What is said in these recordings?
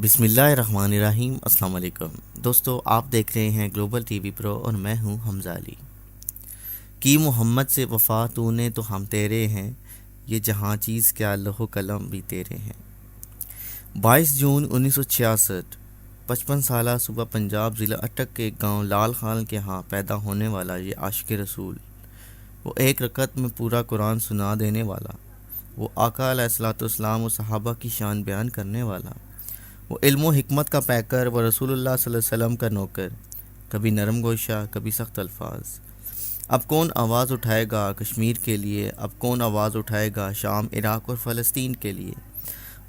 بسم اللہ الرحمن الرحیم۔ السلام علیکم دوستو، آپ دیکھ رہے ہیں گلوبل ٹی وی پرو اور میں ہوں حمزہ علی۔ کی محمد سے وفا تو نے تو ہم تیرے ہیں، یہ جہاں چیز کیا لوح قلم بھی تیرے ہیں۔ 22 جون 1966 55 سالہ صبح پنجاب ضلع اٹک کے گاؤں لال خان کے ہاں پیدا ہونے والا یہ عاشق رسول، وہ ایک رکعت میں پورا قرآن سنا دینے والا، وہ آقا علیہ الصلوۃ والسلام و صحابہ کی شان بیان کرنے والا، وہ علم و حکمت کا پیکر، وہ رسول اللہ صلی اللہ علیہ وسلم کا نوکر، کبھی نرم گوشہ کبھی سخت الفاظ۔ اب کون آواز اٹھائے گا کشمیر کے لیے، اب کون آواز اٹھائے گا شام، عراق اور فلسطین کے لیے،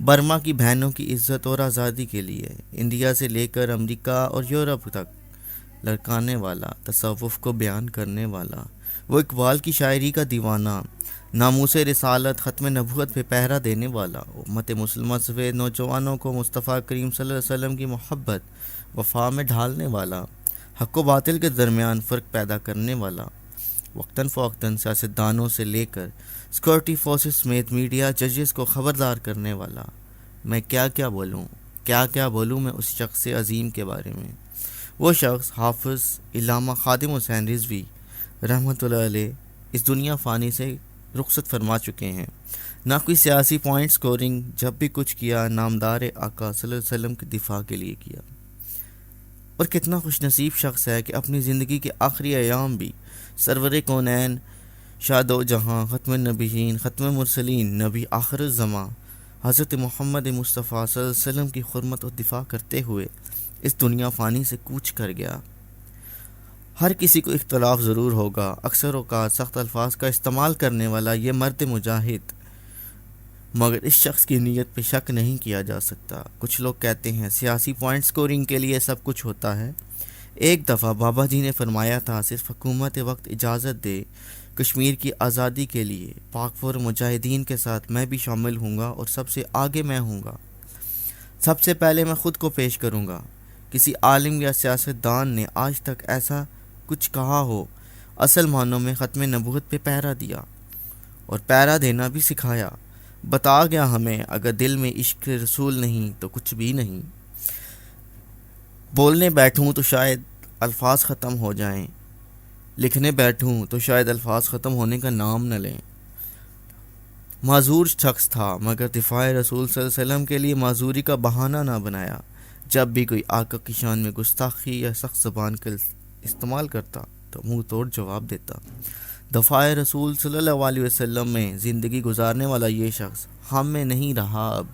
برما کی بہنوں کی عزت اور آزادی کے لیے، انڈیا سے لے کر امریکہ اور یورپ تک لڑکانے والا، تصوف کو بیان کرنے والا، وہ اقبال کی شاعری کا دیوانہ، ناموس رسالت ختم نبوت پہ پہرا دینے والا، امت مسلمہ سفید نوجوانوں کو مصطفیٰ کریم صلی اللہ علیہ وسلم کی محبت وفا میں ڈھالنے والا، حق و باطل کے درمیان فرق پیدا کرنے والا، وقتاً فوقتاً سیاستدانوں سے لے کر سیکورٹی فورسز سمیت میڈیا ججز کو خبردار کرنے والا۔ میں کیا بولوں میں اس شخص عظیم کے بارے میں۔ وہ شخص حافظ علامہ خادم حسین رضوی رحمۃ اللہ علیہ اس دنیا فانی سے رخصت فرما چکے ہیں۔ نہ کوئی سیاسی پوائنٹ سکورنگ، جب بھی کچھ کیا نامدار آقا صلی اللہ علیہ وسلم کی دفاع کے لیے کیا۔ اور کتنا خوش نصیب شخص ہے کہ اپنی زندگی کے آخری ایام بھی سرور کونین، شاد و جہاں، ختم النبیین، ختم مرسلین، نبی آخر الزماں حضرت محمد مصطفیٰ صلی اللہ علیہ وسلم کی حرمت و دفاع کرتے ہوئے اس دنیا فانی سے کوچ کر گیا۔ ہر کسی کو اختلاف ضرور ہوگا، اکثر اوقات سخت الفاظ کا استعمال کرنے والا یہ مرد مجاہد، مگر اس شخص کی نیت پہ شک نہیں کیا جا سکتا۔ کچھ لوگ کہتے ہیں سیاسی پوائنٹ سکورنگ کے لیے سب کچھ ہوتا ہے۔ ایک دفعہ بابا جی نے فرمایا تھا، صرف حکومت وقت اجازت دے کشمیر کی آزادی کے لیے پاک فور مجاہدین کے ساتھ میں بھی شامل ہوں گا اور سب سے آگے میں ہوں گا۔ سب سے پہلے میں خود کو پیش کروں گا۔ کسی عالم یا سیاستدان نے آج تک ایسا کچھ کہا ہو؟ اصل معنوں میں ختم نبوت پہ پہرا دیا اور پہرا دینا بھی سکھایا۔ بتا گیا ہمیں اگر دل میں عشق رسول نہیں تو کچھ بھی نہیں۔ بولنے بیٹھوں تو شاید الفاظ ختم ہو جائیں، لکھنے بیٹھوں تو شاید الفاظ ختم ہونے کا نام نہ لیں۔ معذور شخص تھا مگر دفاع رسول صلی اللہ علیہ وسلم کے لیے معذوری کا بہانہ نہ بنایا۔ جب بھی کوئی آقا کی شان میں گستاخی یا سخت زبان کا استعمال کرتا تو منہ توڑ جواب دیتا۔ دفاع رسول صلی اللہ علیہ وسلم میں زندگی گزارنے والا یہ شخص ہم میں نہیں رہا اب۔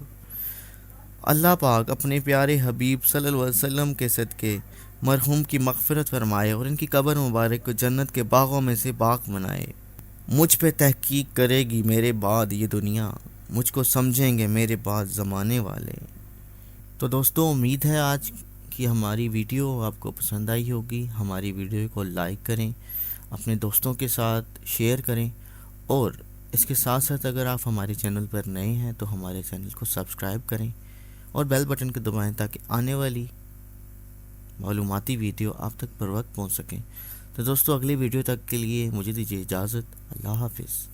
اللہ پاک اپنے پیارے حبیب صلی اللہ علیہ وسلم کے صدقے مرحوم کی مغفرت فرمائے اور ان کی قبر مبارک کو جنت کے باغوں میں سے باغ بنائے۔ مجھ پہ تحقیق کرے گی میرے بعد یہ دنیا، مجھ کو سمجھیں گے میرے بعد زمانے والے۔ تو دوستو، امید ہے آج کی ہماری ویڈیو آپ کو پسند آئی ہوگی۔ ہماری ویڈیو کو لائک کریں، اپنے دوستوں کے ساتھ شیئر کریں، اور اس کے ساتھ ساتھ اگر آپ ہمارے چینل پر نئے ہیں تو ہمارے چینل کو سبسکرائب کریں اور بیل بٹن کو دبائیں تاکہ آنے والی معلوماتی ویڈیو آپ تک پر وقت پہنچ سکیں۔ تو دوستو، اگلی ویڈیو تک کے لیے مجھے دیجیے اجازت۔ اللہ حافظ۔